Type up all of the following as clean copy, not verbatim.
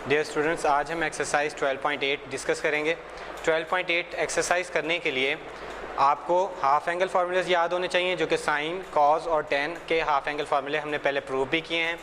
Dear students, आज हम exercise 12.8 discuss करेंगे। 12.8 एक्सरसाइज करने के लिए आपको हाफ एंगल फार्मूलेज याद होने चाहिए, जो कि साइन, कॉस और टेन के हाफ एंगल फार्मूले हमने पहले प्रूव भी किए हैं।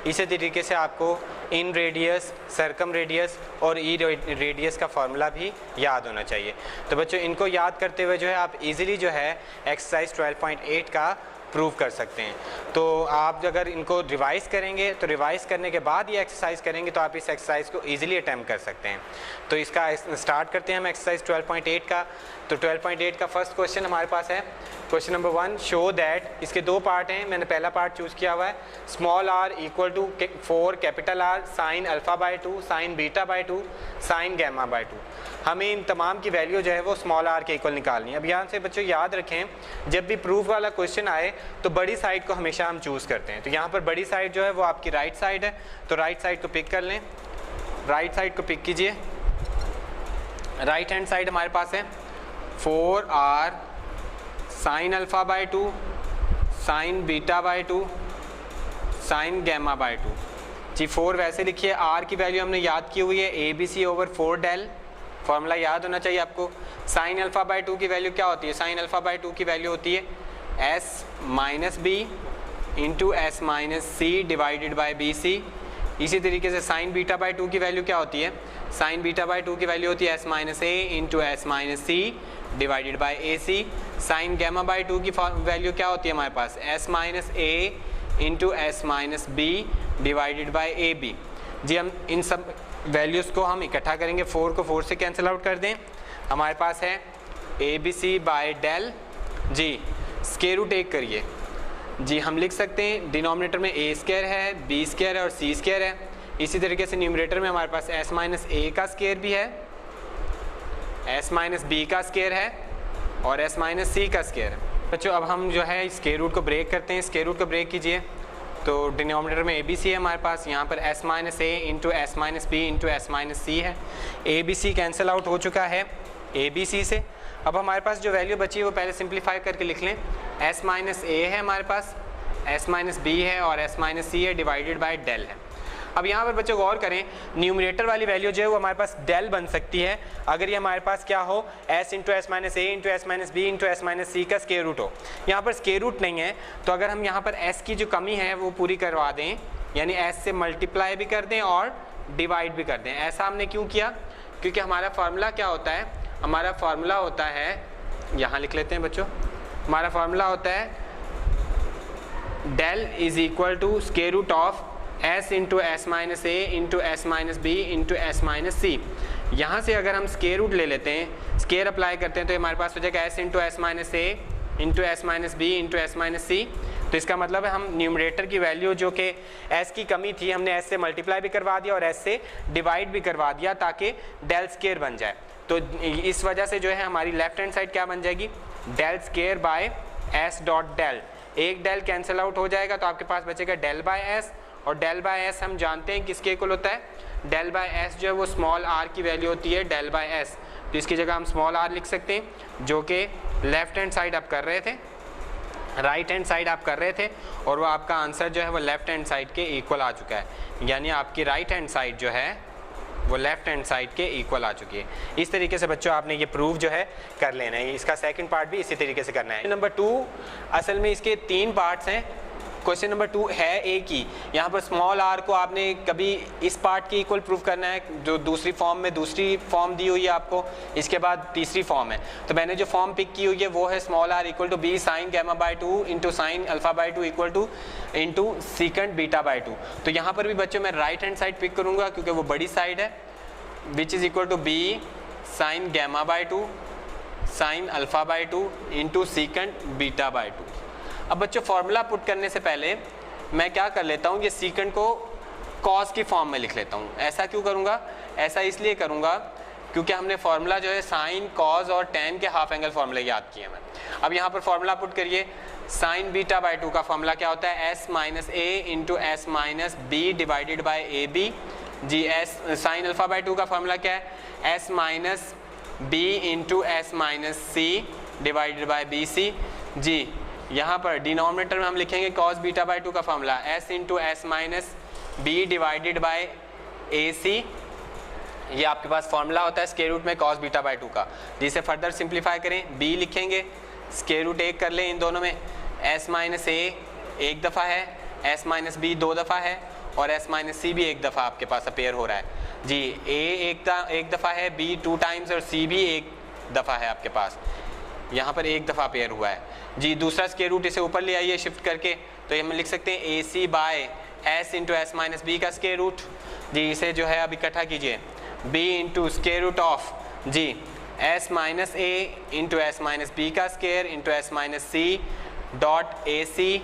इसी तरीके से आपको इन रेडियस, सर्कम रेडियस और ई रेडियस का फार्मूला भी याद होना चाहिए। तो बच्चों, इनको याद करते हुए जो है आप इजीली जो है एक्सरसाइज 12.8 का प्रूव कर सकते हैं। तो आप अगर इनको रिवाइज़ करेंगे तो रिवाइज़ करने के बाद ये एक्सरसाइज करेंगे तो आप इस एक्सरसाइज को इजीली अटैम्प्ट कर सकते हैं। तो इसका स्टार्ट करते हैं हम एक्सरसाइज 12.8 का। तो 12.8 का फर्स्ट क्वेश्चन हमारे पास है क्वेश्चन नंबर 1, शो दैट। इसके दो पार्ट हैं, मैंने पहला पार्ट चूज़ किया हुआ है। Small r equal to 4 capital R sine alpha by 2 sine beta by 2 sine gamma by 2। हमें इन तमाम की वैल्यू जो है वो स्मॉल आर के इक्वल निकालनी है। अब यहाँ से बच्चों याद रखें, जब भी प्रूफ वाला क्वेश्चन आए तो बड़ी साइड को हमेशा हम चूज़ करते हैं। तो यहाँ पर बड़ी साइड जो है वो आपकी राइट साइड है, तो राइट साइड को पिक कर लें। राइट साइड को पिक कीजिए। राइट हैंड साइड हमारे पास है 4r sine alpha by 2 sine beta by 2 sine gamma by 2। जी 4 वैसे लिखिए, r की वैल्यू हमने याद की हुई है ABC ओवर 4 डेल, फॉर्मूला याद होना चाहिए आपको। साइन अल्फ़ा बाय 2 की वैल्यू क्या होती है? साइन अल्फ़ा बाय 2 की वैल्यू होती है s minus b into s minus c divided by BC। इसी तरीके से साइन बीटा बाय 2 की वैल्यू क्या होती है? साइन बीटा बाय 2 की वैल्यू होती है s minus a into s minus c divided by AC। Sine gamma by 2 की वैल्यू क्या होती है हमारे पास? s minus a into s minus b divided by AB। जी हम इन सब वैल्यूज़ को हम इकट्ठा करेंगे, 4 को 4 से कैंसिल आउट कर दें। हमारे पास है ABC बाय डेल। जी स्क्वायर रूट एक करिए। जी हम लिख सकते हैं डिनोमिनेटर में a स्क्वायर है, b स्क्वायर है और c स्क्वायर है। इसी तरीके से न्यूमरेटर में हमारे पास s माइनस ए का स्क्वायर भी है, s माइनस बी का स्क्वायर है और s माइनस सी का स्क्वायर है। बच्चों अब हम जो है स्क्वायर रूट को ब्रेक करते हैं। स्क्वायर रूट को ब्रेक कीजिए। तो डिनोमिनेटर में ABC है हमारे पास, यहाँ पर s minus a into s minus b into s minus c है। ABC कैंसिल आउट हो चुका है ABC से। अब हमारे पास जो वैल्यू बची है वो पहले सिंप्लीफाई करके लिख लें। s माइनस ए है हमारे पास, s माइनस बी है और s माइनस सी है डिवाइडेड बाय डेल है। अब यहाँ पर बच्चों गौर करें, न्यूमरेटर वाली वैल्यू जो है वो हमारे पास डेल बन सकती है अगर ये हमारे पास क्या हो, s into s minus a into s minus b into s minus c का स्क्वायर रूट हो। यहाँ पर स्क्वायर रूट नहीं है, तो अगर हम यहाँ पर s की जो कमी है वो पूरी करवा दें, यानी s से मल्टीप्लाई भी कर दें और डिवाइड भी कर दें। ऐसा हमने क्यों किया? क्योंकि हमारा फार्मूला क्या होता है? हमारा फार्मूला होता है, यहाँ लिख लेते हैं बच्चों, हमारा फार्मूला होता है del is equal to square root of s into s minus a into s minus b into s minus c. यहाँ से अगर हम स्क्वायर रूट ले लेते हैं, स्क्वायर अप्लाई करते हैं, तो हमारे पास हो जाएगा s into s minus a into s minus b into s minus c. तो इसका मतलब है हम न्यूमरेटर की वैल्यू जो कि s की कमी थी, हमने s से मल्टीप्लाई भी करवा दिया और s से डिवाइड भी करवा दिया ताकि डेल स्क्वायर बन जाए। तो इस वजह से जो है हमारी लेफ्ट हैंड साइड क्या बन जाएगी? Del square by s dot del. एक डेल कैंसिल आउट हो जाएगा तो आपके पास बचेगा डेल बाय s, और डेल बाय s हम जानते हैं किसके इक्वल होता है? डेल बाय s जो है वो स्मॉल r की वैल्यू होती है डेल बाय s। तो इसकी जगह हम स्मॉल r लिख सकते हैं, जो कि लेफ्ट हैंड साइड आप कर रहे थे, राइट हैंड साइड आप कर रहे थे, और वो आपका आंसर जो है वो लेफ्ट हैंड साइड के इक्वल आ चुका है। यानी आपकी राइट हैंड साइड जो है वो लेफ्ट हैंड साइड के इक्वल आ चुकी है। इस तरीके से बच्चों आपने ये प्रूव जो है कर लेना है। इसका सेकंड पार्ट भी इसी तरीके से करना है। नंबर 2, असल में इसके 3 पार्ट्स हैं। क्वेश्चन नंबर 2 है एक ही। यहाँ पर स्मॉल r को आपने कभी इस पार्ट के इक्वल प्रूव करना है, जो दूसरी फॉर्म में दूसरी फॉर्म दी हुई है आपको, इसके बाद तीसरी फॉर्म है। तो मैंने जो फॉर्म पिक की हुई है वो है small r equal to b sine gamma by 2 into sine alpha by 2 equal to into secant beta by 2। तो यहाँ पर भी बच्चों मैं राइट हैंड साइड पिक करूँगा क्योंकि वो बड़ी साइड है, which is equal to b sine gamma by 2 sine alpha by 2 into secant beta by 2। अब बच्चों फार्मूला पुट करने से पहले मैं क्या कर लेता हूँ, ये सीकेंट को कॉस की फॉर्म में लिख लेता हूँ। ऐसा क्यों करूँगा? ऐसा इसलिए करूँगा क्योंकि हमने फार्मूला जो है साइन, कॉस और टेन के हाफ एंगल फार्मूले याद किए हैं। अब यहाँ पर फार्मूला पुट करिए। साइन बीटा बाय 2 का फार्मूला क्या होता है? s minus a into s minus b divided by a b. जी एस साइन अल्फा बाय 2 का फार्मूला क्या है? s minus b into s minus c divided by b c. जी यहाँ पर डिनोमिनेटर में हम लिखेंगे कॉस बीटा बाय 2 का formula s into s minus b divided by a c, ये आपके पास फॉर्मूला होता है स्क्वायर रूट में cos बीटा बाई 2 का, जिसे फर्दर सिंप्लीफाई करें b लिखेंगे, स्क्वायर रूट 1 कर लें इन दोनों में, s माइनस a एक दफ़ा है, s माइनस b 2 दफ़ा है और s माइनस c भी एक दफ़ा आपके पास अपेयर हो रहा है जी। a एक दफ़ा है, b 2 टाइम्स और c भी एक दफ़ा है आपके पास, यहाँ पर एक दफ़ा अपेयर हुआ है जी। दूसरा स्क्वायर रूट इसे ऊपर ले आइए शिफ्ट करके, तो हम लिख सकते हैं a c by s into s minus b का स्क्वायर रूट जी। इसे जो है अब इकट्ठा कीजिए, b into square root of जी s minus a into s minus b का square into s minus c dot a c.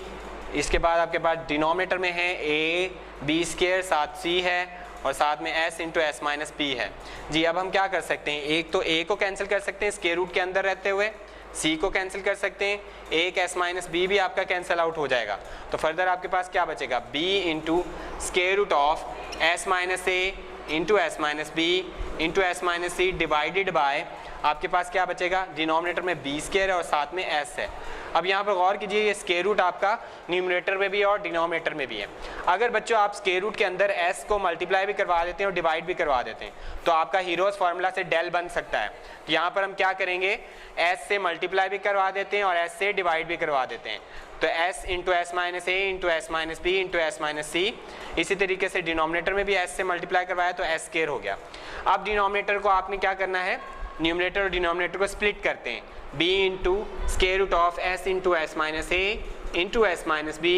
इसके बाद आपके पास डिनोमिनेटर में है a b स्क्वायर, साथ c है और साथ में s into s minus p है जी। अब हम क्या कर सकते हैं, एक तो a को कैंसिल कर सकते हैं स्क्वायर रूट के अंदर रहते हुए, c को कैंसिल कर सकते हैं, एक s माइनस बी भी आपका कैंसिल आउट हो जाएगा, तो फर्दर आपके पास क्या बचेगा, b into square root of s minus a into s minus b into s minus c divided by आपके पास क्या बचेगा, डिनोमिनेटर में b स्क्वायर है और साथ में s है। अब यहाँ पर गौर कीजिए, ये स्क्वायर रूट आपका न्यूमरेटर में भी है और डिनोमिनेटर में भी है। अगर बच्चों आप स्क्वायर रूट के अंदर s को मल्टीप्लाई भी करवा देते हैं और डिवाइड भी करवा देते हैं तो आपका हीरोज फार्मूला से डेल बन सकता है। तो यहाँ पर हम क्या करेंगे, s से मल्टीप्लाई भी करवा देते हैं और s से डिवाइड भी करवा देते हैं, तो s into s minus a into s minus b into s minus c. इसी तरीके से डिनोमिनेटर में भी s से मल्टीप्लाई करवाया तो s स्क्वायर हो गया। अब डिनोमिनेटर को आपने क्या करना है, न्यूमरेटर और डिनोमिनेटर को स्प्लिट करते हैं, b into square root of s into s minus a into s minus b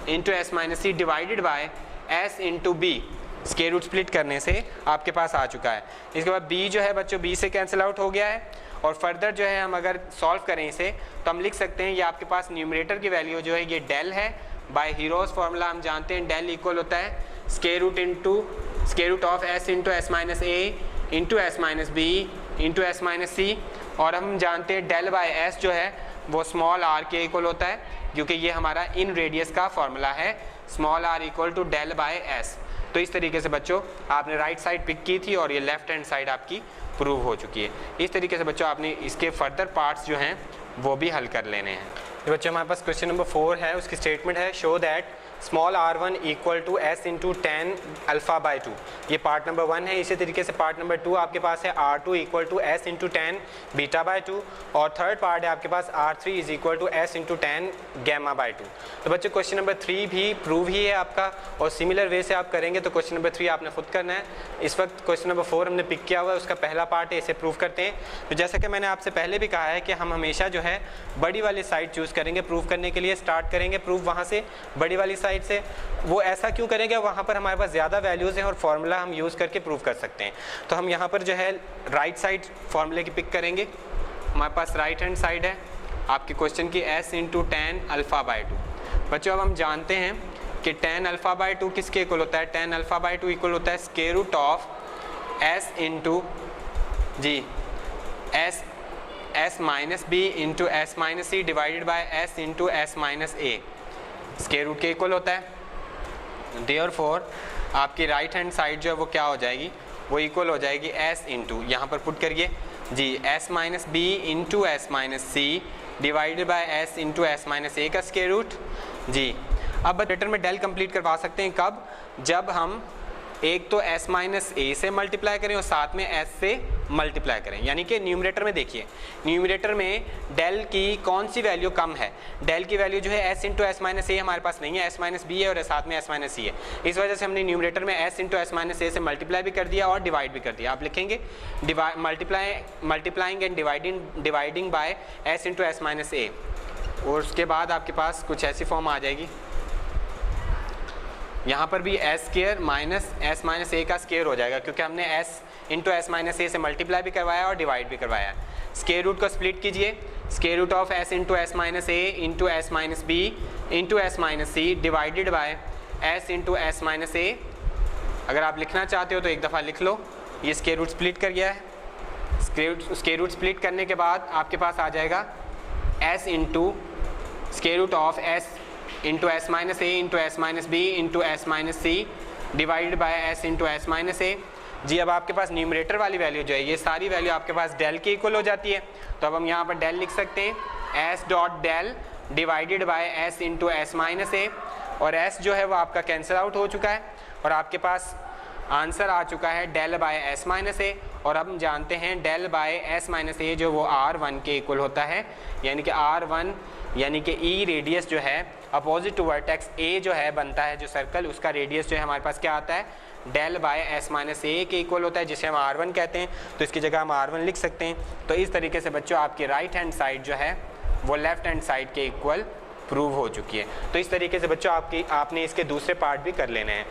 into s minus c divided by s into b. Square root split करने से आपके पास आ चुका है। इसके बाद b जो है बच्चों b से कैंसिल आउट हो गया है और फर्दर जो है हम अगर सॉल्व करें इसे तो हम लिख सकते हैं ये आपके पास न्यूमरेटर की वैल्यू जो है ये डेल है, बाय हीरोज फार्मूला हम जानते हैं डेल इक्वल होता है square root into square root of s into s minus a into s minus b into s minus c, और हम जानते हैं डेल बाय s जो है वो स्मॉल r के इक्वल होता है, क्योंकि ये हमारा इन रेडियस का फॉर्मूला है, small r equal to del by s। तो इस तरीके से बच्चों आपने राइट साइड पिक की थी और ये लेफ्ट हैंड साइड आपकी प्रूव हो चुकी है। इस तरीके से बच्चों आपने इसके फर्दर पार्ट्स जो हैं वो भी हल कर लेने हैं। तो बच्चों हमारे पास क्वेश्चन नंबर 4 है, उसकी स्टेटमेंट है show that small r1 equal to s into tan alpha by 2। ये पार्ट नंबर 1 है। इसी तरीके से पार्ट नंबर 2 आपके पास है r2 equal to s into tan beta by 2, और थर्ड पार्ट है आपके पास r3 is equal to s into tan gamma by 2। तो बच्चों क्वेश्चन नंबर 3 भी प्रूव ही है आपका, और सिमिलर वे से आप करेंगे तो क्वेश्चन नंबर 3 आपने खुद करना है। इस वक्त क्वेश्चन नंबर 4 हमने पिक किया हुआ है, उसका पहला पार्ट है, इसे प्रूव करते हैं। तो जैसा कि मैंने आपसे पहले भी कहा है कि हम हमेशा जो है बड़ी वाली साइड चूज़ करेंगे प्रूव करने के लिए, स्टार्ट करेंगे प्रूफ वहाँ से बड़ी वाली साइड से। वो ऐसा क्यों करेंगे, वहाँ पर हमारे पास ज़्यादा वैल्यूज़ हैं और फार्मूला हम यूज़ करके प्रूव कर सकते हैं। तो हम यहाँ पर जो है राइट साइड फार्मूले की पिक करेंगे। हमारे पास राइट हैंड साइड है आपके क्वेश्चन की s into tan alpha by 2। बच्चों अब हम जानते हैं कि टेन अल्फ़ा बाई 2 किसके इक्वल होता है, टेन अल्फ़ा बाई 2 इक्वल होता है square root of s into g s minus b into s minus c divided by s into s minus a, square root के इक्वल होता है। Therefore आपकी right hand side जो है वो क्या हो जाएगी, वो इक्वल हो जाएगी s इंटू, यहाँ पर पुट करिए जी s minus b into s minus c divided by s into s minus a का स्क्वायर रूट जी। अब ऑपरेटर में डेल कंप्लीट करवा सकते हैं कब, जब हम एक तो s माइनस ए से मल्टीप्लाई करें और साथ में s से मल्टीप्लाई करें। यानी कि न्यूमरेटर में देखिए, न्यूमरेटर में डेल की कौन सी वैल्यू कम है, डेल की वैल्यू जो है s इंटू एस माइनस ए हमारे पास नहीं है, s माइनस बी है और साथ में s माइनस सी है। इस वजह से हमने न्यूमरेटर में s into s minus a से मल्टीप्लाई भी कर दिया और डिवाइड भी कर दिया। आप लिखेंगे multiplying and dividing by s into s minus a, और उसके बाद आपके पास कुछ ऐसी फॉर्म आ जाएगी, यहाँ पर भी s square minus s minus a का स्क्वायर हो जाएगा, क्योंकि हमने s into s minus a से मल्टीप्लाई भी करवाया और डिवाइड भी करवाया। स्क्वायर रूट को स्प्लिट कीजिए, square root of s into s minus a into s minus b into s minus c divided by s into s minus a. अगर आप लिखना चाहते हो तो एक दफ़ा लिख लो, ये स्क्वायर रूट स्प्लिट कर गया है। स्क्वायर रूट स्प्लिट करने के बाद आपके पास आ जाएगा s into square root of s into s minus a into s minus b into s minus c divided by s into s minus a जी। अब आपके पास न्यूमरेटर वाली वैल्यू जो है ये सारी वैल्यू आपके पास डेल के इक्वल हो जाती है, तो अब हम यहाँ पर डेल लिख सकते हैं s dot del divided by s into s minus a, और s जो है वो आपका कैंसिल आउट हो चुका है और आपके पास आंसर आ चुका है del by S minus a, और अब हम जानते हैं डेल बाय एस माइनस ए जो वो R1 के इक्वल होता है, यानी कि R1 यानी कि ई रेडियस जो है अपोजिट टू वर्टेक्स ए जो है बनता है जो सर्कल, उसका रेडियस जो है हमारे पास क्या आता है डेल बाय एस माइनस ए के इक्वल होता है, जिसे हम R1 कहते हैं, तो इसकी जगह हम R1 लिख सकते हैं। तो इस तरीके से बच्चों आपकी राइट हैंड साइड जो है वो लेफ्ट हैंड साइड के इक्वल प्रूव हो चुकी है। तो इस तरीके से बच्चों आपने इसके दूसरे पार्ट भी कर लेने हैं।